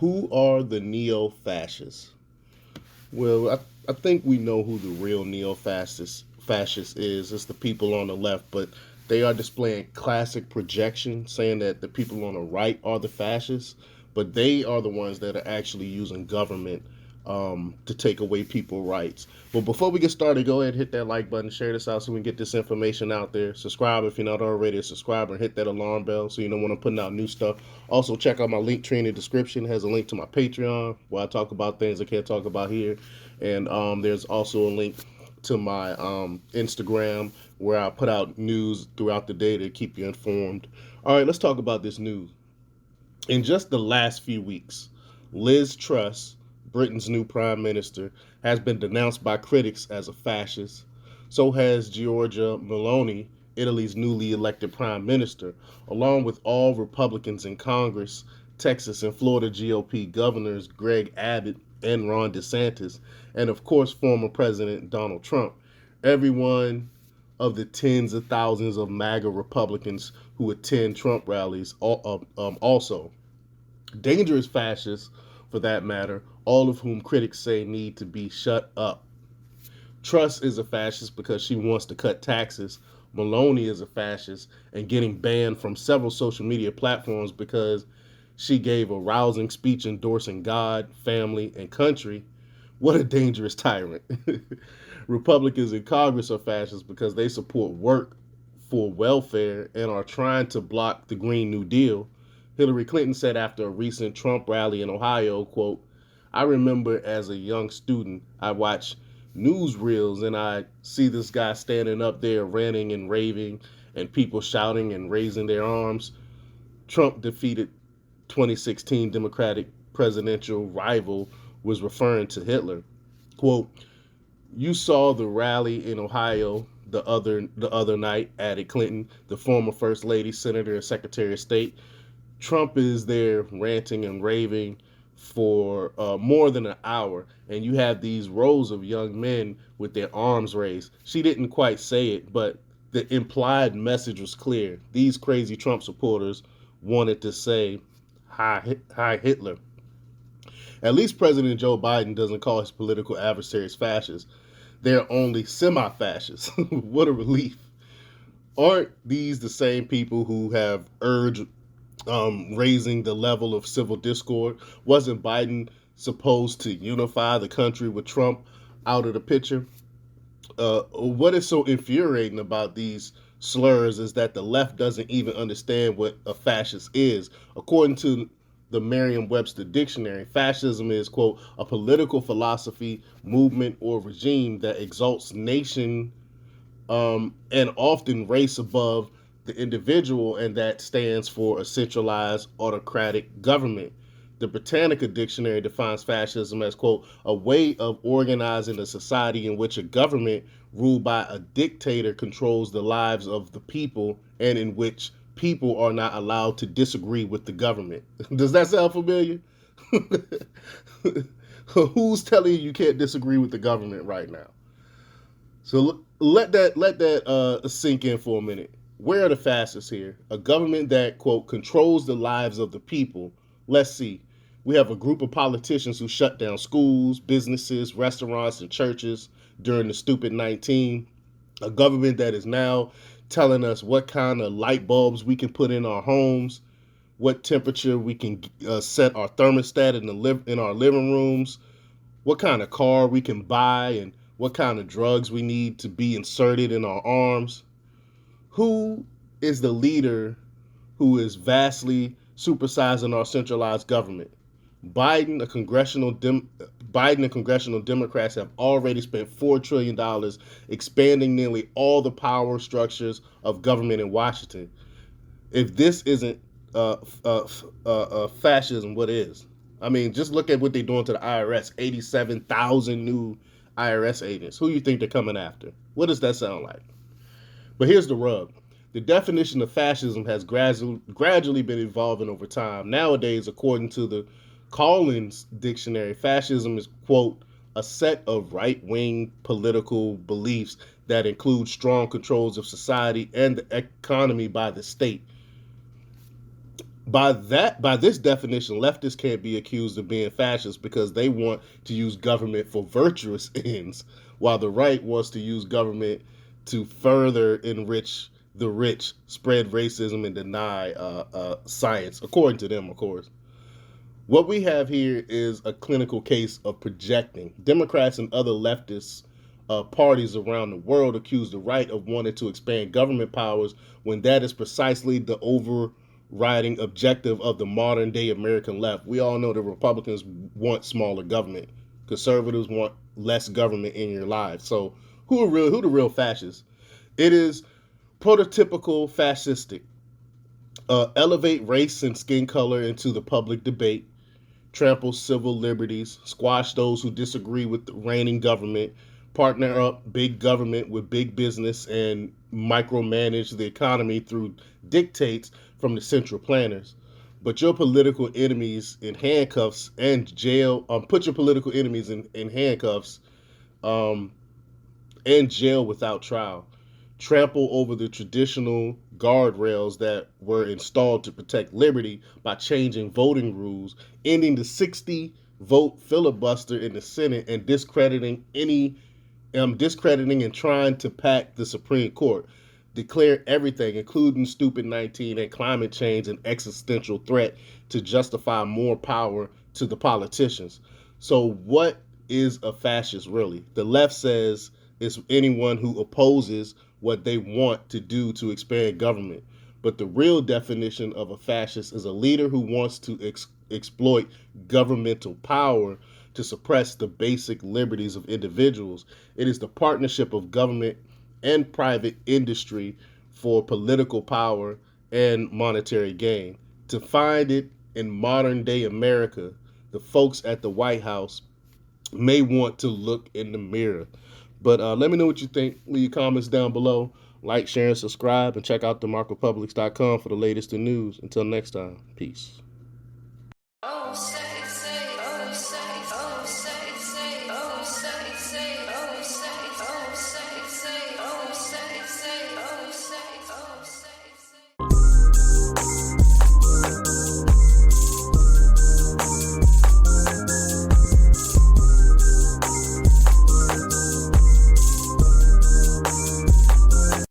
Who are the neo-fascists? Well, I think we know who the real neo-fascist is. It's the people on the left, but they are displaying classic projection, saying that the people on the right are the fascists, but they are the ones that are actually using government to take away people's rights. But before we get started, go ahead and hit that like button, share this out so we can get this information out there. Subscribe if you're not already a subscriber, and hit that alarm bell so you know when I'm putting out new stuff. Also, check out my link tree in the description. It has a link to my Patreon where I talk about things I can't talk about here. And there's also a link to my Instagram where I put out news throughout the day to keep you informed. All right, let's talk about this news. In just the last few weeks, Liz Truss, Britain's new prime minister, has been denounced by critics as a fascist. So has Giorgia Meloni, Italy's newly elected prime minister, along with all Republicans in Congress, Texas and Florida GOP governors Greg Abbott and Ron DeSantis, and of course former President Donald Trump. Everyone of the tens of thousands of MAGA Republicans who attend Trump rallies also. Dangerous fascists, for that matter, all of whom critics say need to be shut up. Truss is a fascist because she wants to cut taxes. Maloney is a fascist and getting banned from several social media platforms because she gave a rousing speech endorsing God, family, and country. What a dangerous tyrant. Republicans in Congress are fascists because they support work for welfare and are trying to block the Green New Deal. Hillary Clinton said after a recent Trump rally in Ohio, quote, I remember as a young student, I watched newsreels and I see this guy standing up there ranting and raving and people shouting and raising their arms. Trump defeated 2016 Democratic presidential rival was referring to Hitler. Quote, you saw the rally in Ohio the other night, added Clinton, the former First Lady, Senator, and Secretary of State. Trump is there ranting and raving for more than an hour, and you have these rows of young men with their arms raised. She didn't quite say it, but the implied message was clear. These crazy Trump supporters wanted to say, hi Hitler. At least President Joe Biden doesn't call his political adversaries fascists. They're only semi fascists. What a relief. Aren't these the same people who have urged raising the level of civil discord? Wasn't Biden supposed to unify the country with Trump out of the picture? What is so infuriating about these slurs is that the left doesn't even understand what a fascist is. According to the Merriam-Webster dictionary, fascism is, quote, a political philosophy, movement, or regime that exalts nation and often race above the individual, and that stands for a centralized autocratic government. The Britannica Dictionary defines fascism as, quote, a way of organizing a society in which a government ruled by a dictator controls the lives of the people and in which people are not allowed to disagree with the government. Does that sound familiar? Who's telling you you can't disagree with the government right now? So let that sink in for a minute. Where are the fascists here? A government that, quote, controls the lives of the people. Let's see. We have a group of politicians who shut down schools, businesses, restaurants, and churches during the stupid 19. A government that is now telling us what kind of light bulbs we can put in our homes, what temperature we can set our thermostat in our living rooms, what kind of car we can buy, and what kind of drugs we need to be inserted in our arms. Who is the leader who is vastly supersizing our centralized government? Biden, a congressional Dem- Biden and congressional Democrats have already spent $4 trillion expanding nearly all the power structures of government in Washington. If this isn't fascism, what is? I mean, just look at what they're doing to the IRS. 87,000 new IRS agents. Who do you think they're coming after? What does that sound like? But here's the rub. The definition of fascism has gradually been evolving over time. Nowadays, according to the Collins Dictionary, fascism is, quote, a set of right wing political beliefs that include strong controls of society and the economy by the state. By this definition, leftists can't be accused of being fascists because they want to use government for virtuous ends, while the right wants to use government to further enrich the rich, spread racism, and deny science, according to them, of course. What we have here is a clinical case of projecting. Democrats and other leftist parties around the world accuse the right of wanting to expand government powers when that is precisely the overriding objective of the modern day American left. We all know the Republicans want smaller government. Conservatives want less government in your lives. So who the real fascists? It is prototypical fascistic. Elevate race and skin color into the public debate, trample civil liberties, squash those who disagree with the reigning government, partner up big government with big business, and micromanage the economy through dictates from the central planners. But your political enemies in handcuffs and jail, put your political enemies in handcuffs um, and jail without trial. Trample over the traditional guardrails that were installed to protect liberty by changing voting rules, ending the 60 vote filibuster in the Senate, and discrediting and trying to pack the Supreme Court. Declare everything, including Stupid 19 and climate change, an existential threat to justify more power to the politicians. So, what is a fascist really? The left says it's anyone who opposes what they want to do to expand government. But the real definition of a fascist is a leader who wants to exploit governmental power to suppress the basic liberties of individuals. It is the partnership of government and private industry for political power and monetary gain. To find it in modern day America, the folks at the White House may want to look in the mirror. But let me know what you think. Leave your comments down below. Like, share, and subscribe. And check out themarkrepublics.com for the latest in news. Until next time, peace.